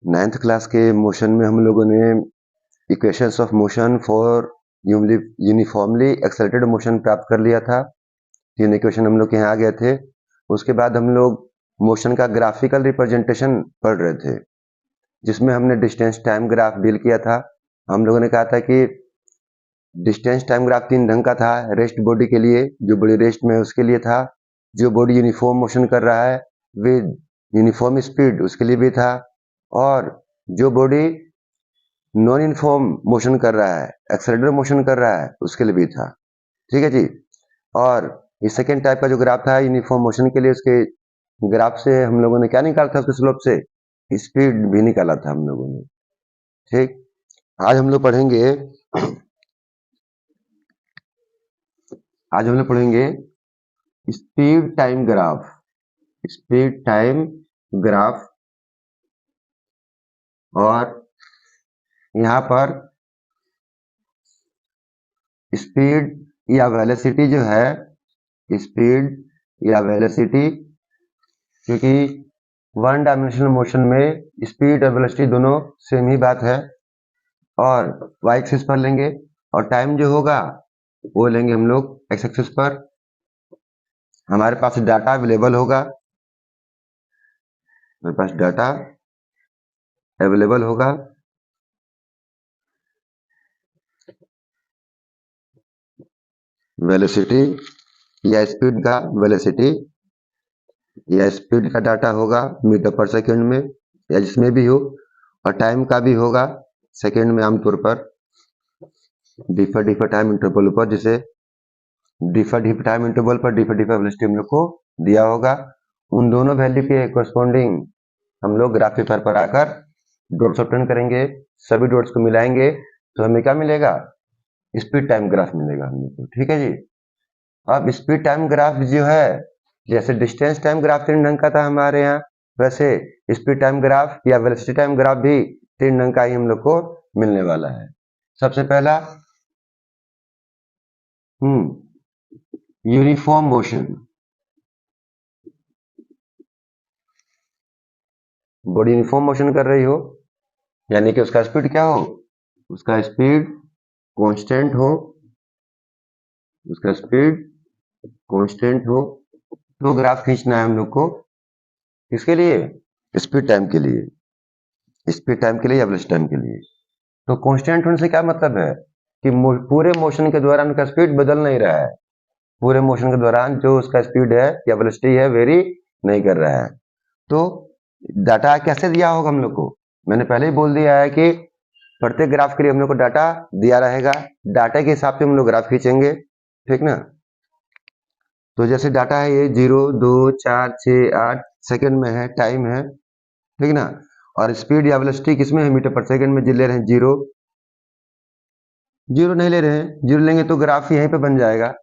9th class के motion में हम लोगों ने equations of motion for uniformly accelerated motion प्राप्त कर लिया था। 3 इक्वेशन हम लोग के यहाँ आ गए थे। उसके बाद हम लोग मोशन का ग्राफिकल रिप्रेजेंटेशन पढ़ रहे थे, जिसमें हमने डिस्टेंस टाइम ग्राफ डील किया था। हम लोगों ने कहा था कि डिस्टेंस टाइम ग्राफ 3 ढंग का था। रेस्ट बॉडी के लिए, जो बॉडी रेस्ट में है उसके लिए था। जो बॉडी यूनिफॉर्म मोशन कर रहा है विद यूनिफॉर्म स्पीड, उसके लिए भी था। और जो बॉडी नॉन यूनिफॉर्म मोशन कर रहा है, एक्सेलरेटेड मोशन कर रहा है, उसके लिए भी था। ठीक है जी। और ये सेकेंड टाइप का जो ग्राफ था यूनिफॉर्म मोशन के लिए, उसके ग्राफ से हम लोगों ने क्या निकाला था? उसके स्लोप से स्पीड भी निकाला था हम लोगों ने। ठीक, आज हम लोग पढ़ेंगे speed time graph. Speed time graph, और यहाँ पर स्पीड या वेलोसिटी जो है, स्पीड या वेलोसिटी, क्योंकि वन डायमेंशनल मोशन में स्पीड और वेलोसिटी दोनों सेम ही बात है। और y एक्सिस पर लेंगे, और टाइम जो होगा वो लेंगे हम लोग x एक्सिस पर। हमारे पास डाटा अवेलेबल होगा, मेरे पास डाटा अवेलेबल होगा। वेलोसिटी या स्पीड का वेलोसिटी या स्पीड का डाटा होगा मीटर पर सेकंड में, या जिसमें भी हो। और टाइम का भी होगा सेकंड में, आमतौर पर डिफर टाइम इंटरवल पर, जिसे डिफर टाइम इंटरवल पर डिफर वेलोसिटी हम लोग को दिया होगा। उन दोनों वैल्यू के कोरस्पॉन्डिंग हम लोग ग्राफ पेपर पर आकर डॉट्स ऑब्टेन करेंगे। सभी डॉट्स को मिलाएंगे तो हमें क्या मिलेगा? स्पीड टाइम ग्राफ मिलेगा हम लोग को। ठीक है जी। अब स्पीड टाइम ग्राफ जो है, जैसे डिस्टेंस टाइम ग्राफ 3 ढंग का था हमारे यहाँ, वैसे स्पीड टाइम ग्राफ या वेलोसिटी टाइम ग्राफ भी 3 ढंग का ही हम लोग को मिलने वाला है। सबसे पहला uniform motion. Body uniform motion कर रही हो, यानी कि उसका स्पीड क्या हो? उसका स्पीड कांस्टेंट हो, उसका स्पीड कांस्टेंट हो। तो ग्राफ खींचना है हम लोग को, किसके लिए? स्पीड टाइम के लिए, स्पीड टाइम के लिए या वेलोसिटी टाइम के लिए। तो कांस्टेंट होने से क्या मतलब है? कि पूरे मोशन के दौरान उसका स्पीड बदल नहीं रहा है। पूरे मोशन के दौरान जो उसका स्पीड है या वेलोसिटी है, वेरी नहीं कर रहा है। तो डाटा कैसे दिया होगा हम लोग को? मैंने पहले ही बोल दिया है कि प्रत्येक ग्राफ के लिए हम लोग को डाटा दिया रहेगा। डाटा के हिसाब से हम लोग ग्राफ खींचेंगे, ठीक ना। तो जैसे डाटा है ये 0, 2, 4, 6, 8 सेकंड में है, टाइम है, ठीक ना। और स्पीड या वेलोसिटी किसमें है? मीटर पर सेकंड में। ले रहे हैं 0, 0 नहीं ले रहे हैं। 0 लेंगे तो ग्राफ यहीं पे बन जाएगा।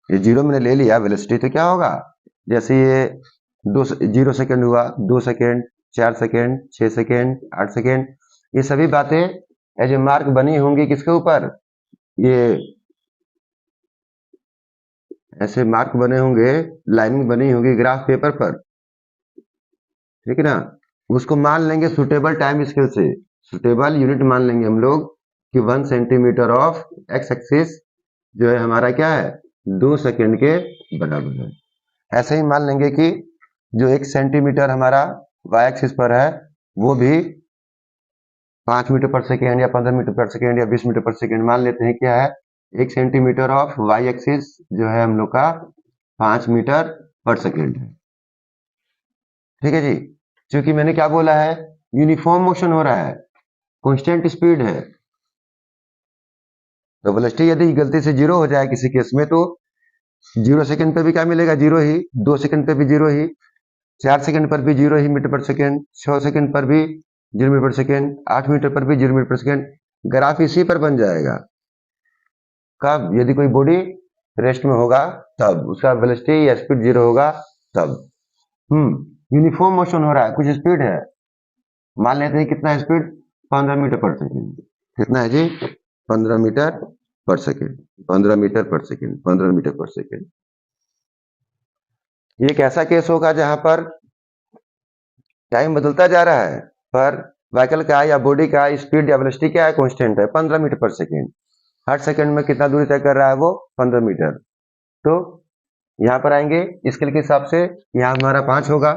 ये 0 मैंने ले लिया वेलोसिटी, तो क्या होगा? जैसे ये 0 सेकंड हुआ, 2 सेकंड, 4 सेकंड, 6 सेकंड, 8 सेकंड, ये सभी बातें एज ए मार्क बनी होंगी किसके ऊपर? ये ऐसे मार्क बने होंगे, लाइनिंग बनी होगी ग्राफ पेपर पर, ठीक है ना। उसको मान लेंगे सुटेबल टाइम स्केल से। सुटेबल यूनिट मान लेंगे हम लोग कि 1 सेंटीमीटर ऑफ एक्स एक्सिस जो है हमारा क्या है? 2 सेकंड के बराबर है। ऐसे ही मान लेंगे कि जो 1 सेंटीमीटर हमारा वाई एक्सिस पर है, वो भी 5 मीटर पर सेकेंड या 15 मीटर पर सेकेंड या 20 मीटर पर सेकेंड मान लेते हैं। क्या है? 1 सेंटीमीटर ऑफ वाई एक्सिस जो है हम लोग का 5 मीटर पर सेकेंड है। ठीक है जी। क्योंकि मैंने क्या बोला है? यूनिफॉर्म मोशन हो रहा है, कांस्टेंट स्पीड है। तो वेलोसिटी यदि गलती से 0 हो जाए किसी केस में, तो 0 सेकंड पे भी क्या मिलेगा? 0 ही। 2 सेकंड पे भी 0 ही। 4 सेकंड पर भी 0 ही मीटर पर सेकंड। 6 सेकंड पर भी 0 मीटर पर सेकंड। 8 मीटर पर भी 0 मीटर पर सेकंड। ग्राफ इसी पर बन जाएगा। कब? यदि कोई बॉडी रेस्ट में होगा तब। उसका वेलोसिटी या स्पीड 0 होगा तब। यूनिफॉर्म मोशन हो रहा है, कुछ स्पीड है, मान लेते हैं कितना स्पीड? 15 मीटर पर सेकंड। कितना है जी? 15 मीटर पर सेकंड। 15 मीटर पर सेकंड, 15 मीटर पर सेकंड। ये एक ऐसा केस होगा जहां पर टाइम बदलता जा रहा है, पर व्हीकल का या बॉडी का स्पीड या वेलोसिटी क्या है, कांस्टेंट है 15 मीटर पर सेकेंड। हर सेकंड में कितना दूरी तय कर रहा है वो 15 मीटर। तो यहाँ पर आएंगे स्केल के हिसाब से, यहाँ हमारा 5 होगा,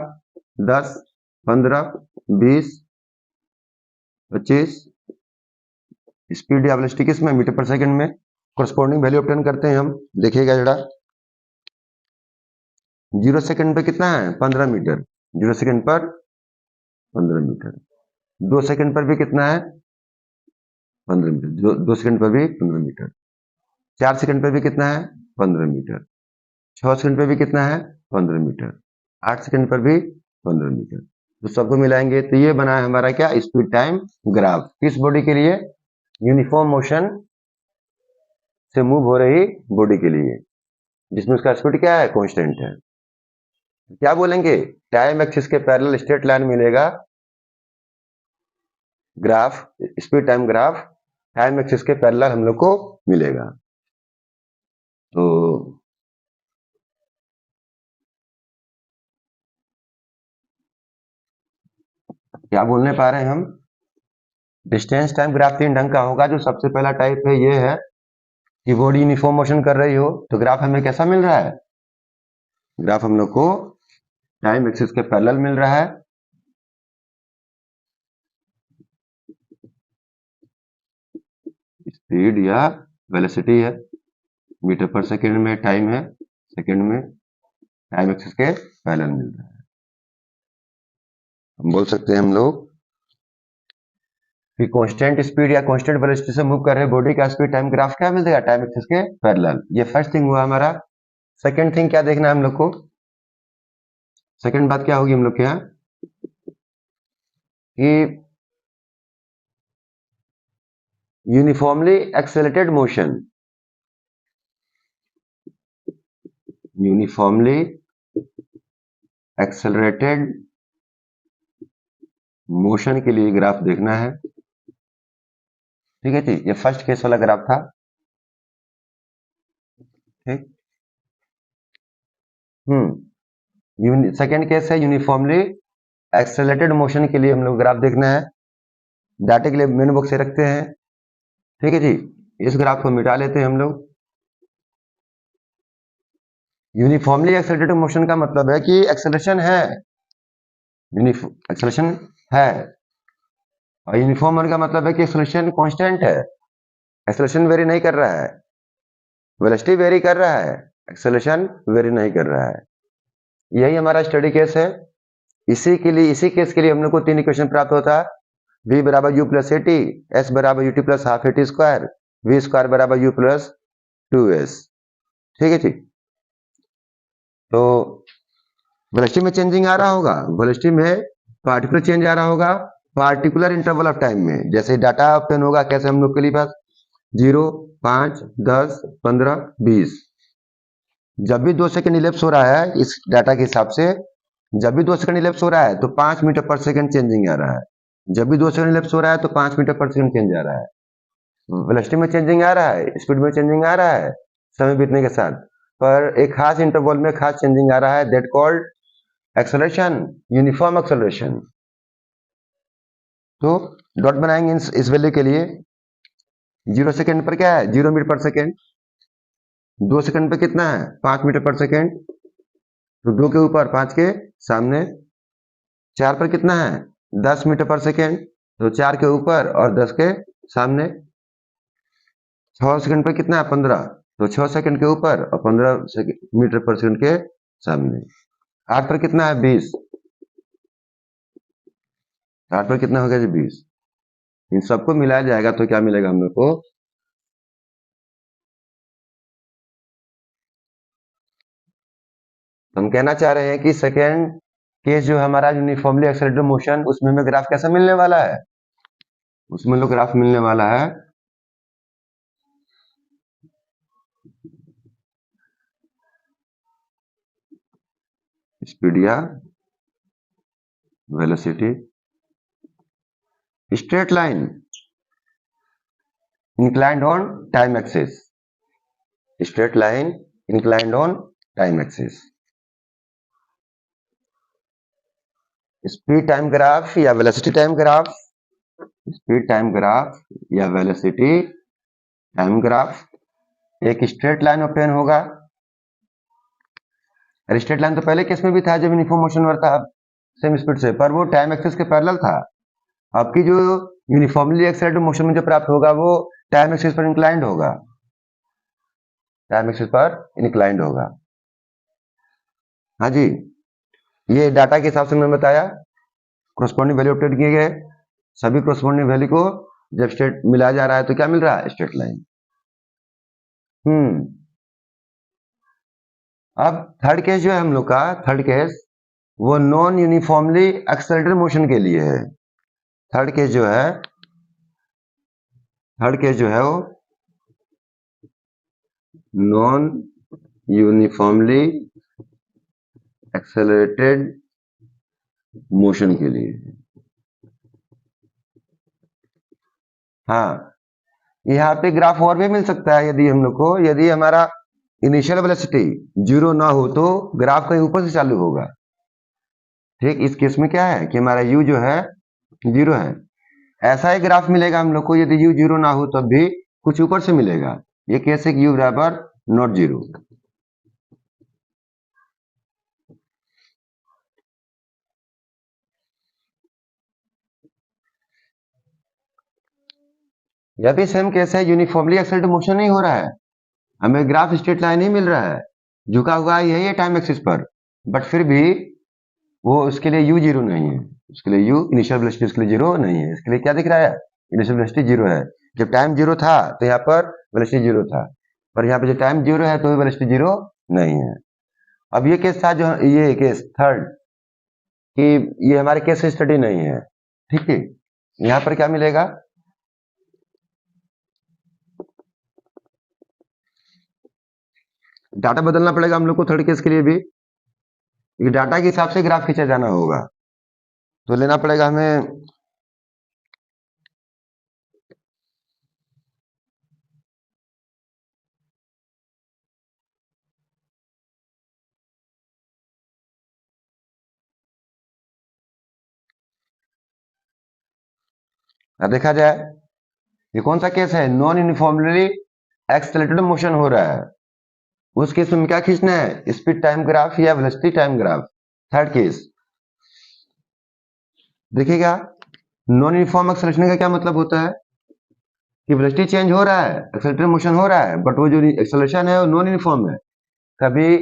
10, 15, 20, 25। स्पीड या वेलोसिटी किसमें, मीटर पर सेकंड में। कोरस्पोंडिंग वैल्यू ऑब्टेन करते हैं हम, देखिएगा जरा। 0 सेकंड पे कितना है, 15 मीटर। 0 सेकंड पर 15 मीटर। 2 सेकंड पर भी कितना है, 15 मीटर। 2 सेकंड पर भी 15 मीटर। 4 सेकंड पर भी कितना है, 15 मीटर। 6 सेकंड पर भी कितना है, 15 मीटर। 8 सेकंड पर भी 15 मीटर। तो सबको मिलाएंगे तो ये बना है हमारा क्या, स्पीड टाइम ग्राफ। किस बॉडी के लिए, यूनिफॉर्म मोशन से मूव हो रही बॉडी के लिए, जिसमें उसका स्पीड क्या है, कांस्टेंट है। क्या बोलेंगे, टाइम एक्सिस के पैरेलल स्ट्रेट लाइन मिलेगा graph, speed time graph time axis के पैरेलल हम लोग को मिलेगा। तो क्या बोलने पा रहे हैं हम, डिस्टेंस टाइम ग्राफ 3 ढंग का होगा। जो सबसे पहला टाइप है ये है कि बॉडी यूनिफॉर्म मोशन कर रही हो तो ग्राफ हमें कैसा मिल रहा है, ग्राफ हम लोग को टाइम एक्सिस के पैरेलल मिल रहा है। स्पीड या वेलोसिटी है, मीटर पर सेकंड में टाइम है, सेकंड में टाइम एक्सिस के पैरेलल मिल रहा है। हम बोल सकते हैं हम लोग कि कांस्टेंट स्पीड या कांस्टेंट वेलोसिटी से मूव कर रहे बॉडी का स्पीड टाइम ग्राफ क्या मिल जाएगा, टाइम एक्सिस के पैरेलल। ये फर्स्ट थिंग हुआ हमारा। सेकंड थिंग क्या देखना है हम लोग को, सेकंड बात क्या होगी हम लोग के यहाँ कि uniformly accelerated motion, uniformly accelerated motion के लिए ग्राफ देखना है। ठीक है जी, ये फर्स्ट केस वाला ग्राफ था। ठीक, सेकंड केस है यूनिफॉर्मली एक्सेलरेटेड मोशन के लिए हम लोग ग्राफ देखना है। डाटा के लिए मेनू बॉक्स से रखते हैं। ठीक है जी, इस ग्राफ को मिटा लेते हैं हम लोग। यूनिफॉर्मली एक्सेलरेटेड मोशन का मतलब है कि एक्सेलरेशन है, एक्सेलरेशन है, और यूनिफॉर्म होने का मतलब है कि एक्सेलरेशन कांस्टेंट है, एक्सेलरेशन वेरी नहीं कर रहा है। वेलोसिटी वेरी कर रहा है, एक्सेलरेशन वेरी नहीं कर रहा है। यही हमारा स्टडी केस है। इसी केस के लिए हम लोग को 3 इक्वेशन प्राप्त होता है। v बराबर u plus a t, s बराबर u t plus half a t square, v square बराबर u प्लस 2s। ठीक है जी, तो वेलोसिटी में चेंजिंग आ रहा होगा, वेलोसिटी में पार्टिकुलर चेंज आ रहा होगा पार्टिकुलर इंटरवल ऑफ टाइम में। जैसे डाटा ऑप्टेन होगा कैसे हम लोग के लिए पास 0, 5, 10, 15, 20। जब भी 2 सेकंड इलेप्स हो रहा है इस डाटा के हिसाब से, जब भी 2 सेकंड इलेप्स हो रहा है तो 5 मीटर पर सेकंड चेंजिंग आ रहा है। जब भी 2 सेकंड इलेप्स हो रहा है तो 5 मीटर पर सेकंड चेंज आ रहा है। वेलोसिटी में चेंजिंग आ रहा है, स्पीड में चेंजिंग आ रहा है समय बीतने के साथ, पर एक खास इंटरवल में खास चेंजिंग आ रहा है, that called acceleration, uniform acceleration. तो डॉट बनाएंगे इस वैल्यू के लिए। 0 सेकंड पर क्या है, 0 मीटर पर सेकंड। 2 सेकंड पर कितना है, 5 मीटर पर सेकंड, तो 2 के ऊपर 5 के सामने। 4 पर कितना है, 10 मीटर पर सेकंड, तो 4 के ऊपर और 10 के सामने। 6 सेकंड पर कितना है, 15, तो 6 सेकंड के ऊपर और 15 मीटर पर सेकंड के सामने। 8 पर कितना है, 20, 8 पर कितना हो गया जी, 20। इन सबको मिलाया जाएगा तो क्या मिलेगा हम लोग को, हम कहना चाह रहे हैं कि सेकेंड केस जो हमारा यूनिफॉर्मली एक्सेलरेटेड मोशन, उसमें हमें ग्राफ कैसा मिलने वाला है, उसमें लोग ग्राफ मिलने वाला है स्पीड या velocity straight line inclined on time axis, straight line inclined on time axis. Speed time graph या velocity time graph, speed time graph या वेलोसिटी टाइम ग्राफ। एक स्ट्रेट लाइन ओपन होगा, स्ट्रेट लाइन तो पहले case में भी था जब यूनिफॉर्म मोशन पर था सेम स्पीड से, पर वो टाइम एक्सिस के पैरेलल था। आपकी जो यूनिफॉर्मली एक्सेलरेटेड मोशन में जो प्राप्त होगा वो टाइम एक्सिस पर इंक्लाइंड होगा, टाइम एक्सिस पर इंक्लाइंड होगा। हाँ जी, ये डाटा के हिसाब से मैंने बताया, कोरस्पॉन्डिंग वैल्यू अपडेट किए गए, सभी कोरस्पॉन्डिंग वैल्यू को जब स्ट्रेट मिलाया जा रहा है तो क्या मिल रहा है, स्ट्रेट लाइन। अब थर्ड केस जो है हम लोग का, थर्ड केस वो नॉन यूनिफॉर्मली एक्सेलरेटेड मोशन के लिए है। थर्ड केस जो है, थर्ड केस जो है वो नॉन यूनिफॉर्मली एक्सेलरेटेड मोशन के लिए। हाँ, यहाँ पे ग्राफ और भी मिल सकता है यदि हम लोग को, यदि हमारा इनिशियल वेलोसिटी जीरो ना हो तो ग्राफ कहीं ऊपर से चालू होगा। ठीक, इस केस में क्या है कि हमारा u जो है जीरो है। ऐसा ही ग्राफ मिलेगा हम लोग को यदि u जीरो ना हो तब भी कुछ ऊपर से मिलेगा। ये केस है कि u बराबर नॉट जीरो। यह भी सेम केस है, यूनिफॉर्मली एक्सेलरेटेड मोशन नहीं हो रहा है, हमें ग्राफ स्ट्रेट लाइन ही मिल रहा है, झुका हुआ है ये टाइम एक्सिस पर, बट फिर भी वो उसके लिए u जीरो नहीं है, उसके लिए u इनिशियल वेलोसिटी उसके लिए जीरो नहीं है। इसके लिए क्या दिख रहा है, इनिशियल वेलोसिटी जीरो है। जब टाइम जीरो था तो यहाँ पर वेलोसिटी जीरो था, पर यहाँ पे जो टाइम जीरो है तो वेलोसिटी जीरो नहीं है। अब ये केस था जो, ये केस थर्ड कि ये हमारे केस स्टडी नहीं है। ठीक है, यहाँ पर क्या मिलेगा, डाटा बदलना पड़ेगा हम लोग को थर्ड केस के लिए भी, ये डाटा के हिसाब से ग्राफ खींचा जाना होगा। तो लेना पड़ेगा हमें, देखा जाए ये कौन सा केस है, नॉन यूनिफॉर्मली एक्सेलरेटेड मोशन हो रहा है, उस केस में क्या खींचना है, स्पीड टाइम ग्राफ या velocity time graph. Third case देखिएगा, नॉन यूनिफॉर्म एक्सेलरेशन का क्या मतलब होता है कि वेलोसिटी चेंज हो रहा है, एक्सेलरेटेड मोशन हो रहा है, बट वो जो एक्सेलरेशन है वो नॉन यूनिफॉर्म है, कभी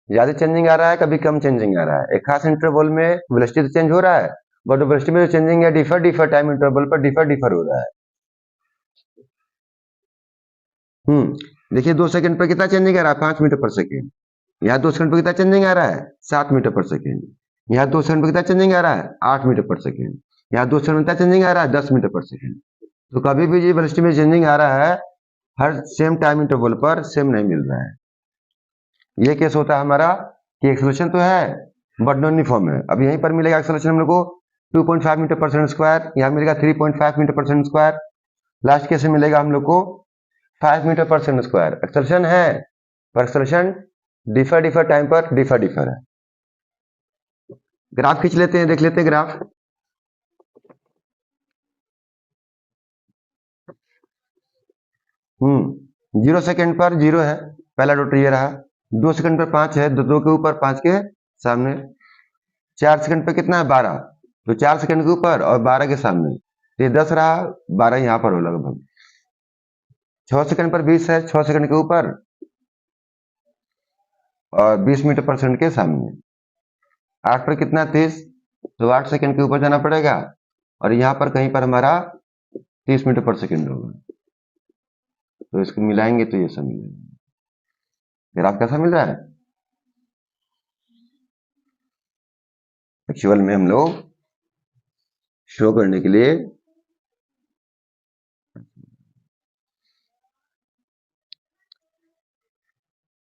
ज्यादा चेंजिंग आ रहा है कभी कम चेंजिंग आ रहा है। एक खास इंटरवल में वेलोसिटी तो चेंज हो रहा है, बट वेलोसिटी में जो चेंजिंग है डिफर डिफर टाइम इंटरवल पर डिफर डिफर हो रहा है। देखिए 2 सेकंड पर कितना चेंजिंग आ रहा है, 5 मीटर पर सेकेंड। यहाँ 2 सेकंड पर कितना चेंजिंग आ रहा है, 7 मीटर पर सेकेंड। यहाँ 2 सेकंड पर कितना चेंजिंग आ रहा है, 8 मीटर पर सेकेंड। यहाँ 2 सेकंड में कितना चेंजिंग आ रहा है, 10 मीटर पर सेकेंड। तो कभी भी ये वेलोसिटी में चेंजिंग आ रहा है, हर सेम टाइम इंटरवल पर सेम नहीं मिल रहा है। ये केस होता है हमारा कि एक्सेलरेशन तो है बट नॉन यूनिफॉर्म है। अब यहीं पर मिलेगा एक्सेलरेशन हम लोग को 2.5 मीटर पर सेकंड स्क्वायर, यहाँ मिलेगा 3.5 मीटर पर सेकंड स्क्वायर, लास्ट केस में मिलेगा हम लोग को 5 मीटर पर सेकंड स्क्वायर। एक्सेलरेशन है पर एक्सेलरेशन डिफर डिफर टाइम पर डिफर डिफर है। ग्राफ खींच लेते हैं, देख लेते हैं ग्राफ। हम्म 0 सेकंड पर जीरो है, पहला डॉट ये रहा। 2 सेकंड पर 5 है, दो के ऊपर 5 के सामने। 4 सेकंड पर कितना है, 12, तो 4 सेकंड के ऊपर और 12 के सामने, तो ये 10 रहा, 12 यहाँ पर हो लगभग। 6 सेकंड पर 20 है, 6 सेकंड के ऊपर और 20 मीटर पर सेकंड के सामने। 8 पर कितना, 30, तो 8 सेकंड के ऊपर जाना पड़ेगा और यहाँ पर कहीं पर हमारा 30 मीटर पर सेकंड होगा। तो इसको मिलाएंगे तो ये सब मिलेगा। ग्राफ कैसा मिल रहा है, एक्चुअल में हम लोग शो करने के लिए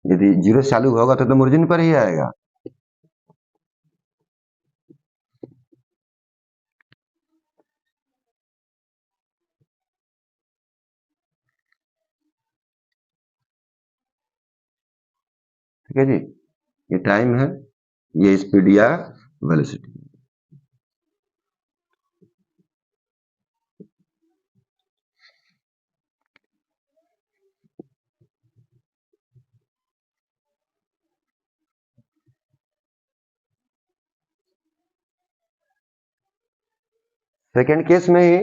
यदि जीरो से चालू होगा तो ओरिजिन पर ही आएगा। ठीक है जी, ये टाइम है, ये स्पीड या वेलोसिटी। सेकेंड केस में ही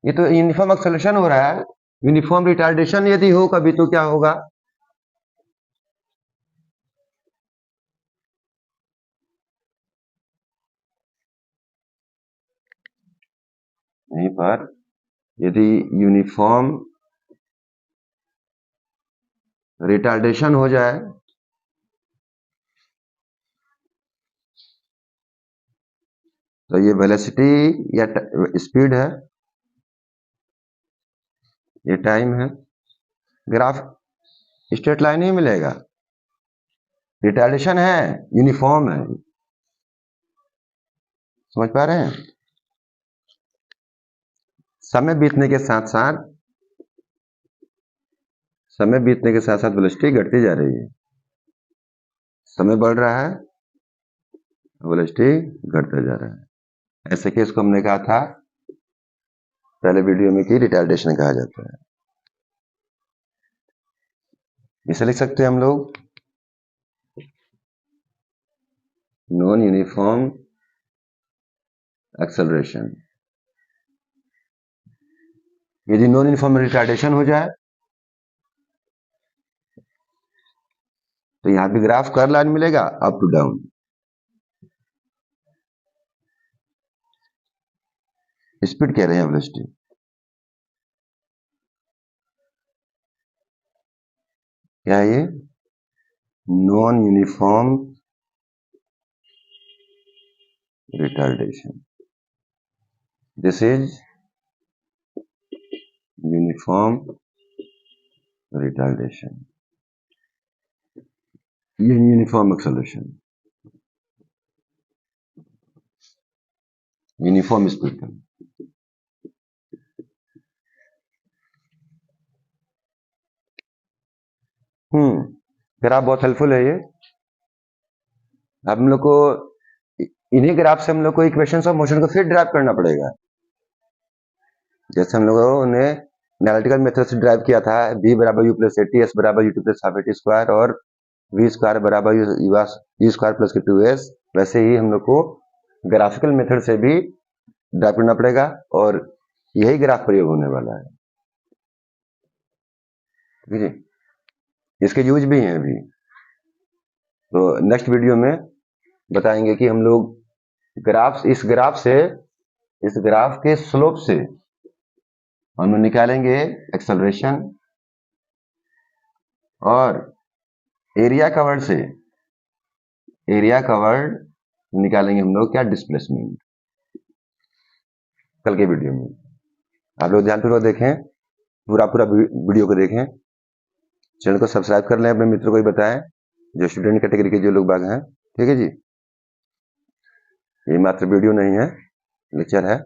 ये तो यूनिफॉर्म एक्सेलरेशन हो रहा है, यूनिफॉर्म रिटार्डेशन यदि हो कभी तो क्या होगा, यहीं पर यदि यूनिफॉर्म रिटार्डेशन हो जाए तो ये वेलोसिटी या स्पीड है, ये टाइम है, ग्राफ स्ट्रेट लाइन ही मिलेगा, रिटार्डेशन है, यूनिफॉर्म है, समझ पा रहे हैं। समय बीतने के साथ साथ वेलोसिटी घटती जा रही है, समय बढ़ रहा है, वेलोसिटी घटता जा रहा है। ऐसे केस को हमने कहा था पहले वीडियो में कि रिटार्डेशन कहा जाता है। इसे लिख सकते हैं हम लोग नॉन यूनिफॉर्म एक्सेलरेशन। यदि नॉन यूनिफॉर्म रिटार्डेशन हो जाए तो यहां भी ग्राफ कर्व लाइन मिलेगा अप टू डाउन। स्पीड कह रहे हैं, वेलोसिटी क्या है, ये non uniform retardation, this is uniform retardation, ये यूनिफॉर्म एक्सेलरेशन, यूनिफॉर्म स्पीड का। ग्राफ बहुत हेल्पफुल है ये। अब हम लोग को इन्हीं ग्राफ से हम लोग को इक्वेशंस ऑफ मोशन को फिर ड्राइव करना पड़ेगा। जैसे हम लोगों ने एनालिटिकल मेथड से ड्राइव किया था, v बराबर यू प्लस एटी, एस बराबर you two plus half eighty square और v स्क्वायर बराबर यू स्क्वायर प्लस के 2s, वैसे ही हम लोग को ग्राफिकल मेथड से भी ड्राइव करना पड़ेगा और यही ग्राफ प्रयोग होने वाला है, ठीक है। इसके यूज भी हैं अभी, तो नेक्स्ट वीडियो में बताएंगे कि हम लोग इस ग्राफ के स्लोप से हम लोग निकालेंगे एक्सेलरेशन और एरिया कवर्ड निकालेंगे हम लोग क्या, डिस्प्लेसमेंट, कल के वीडियो में। आप लोग ध्यानपूर्वक देखें, पूरा वीडियो को देखें, चैनल को सब्सक्राइब कर लें, अपने मित्रों को भी बताएं जो स्टूडेंट कैटेगरी के जो लोग बाग हैं, ठीक है जी। ये मात्र वीडियो नहीं है, लेक्चर है।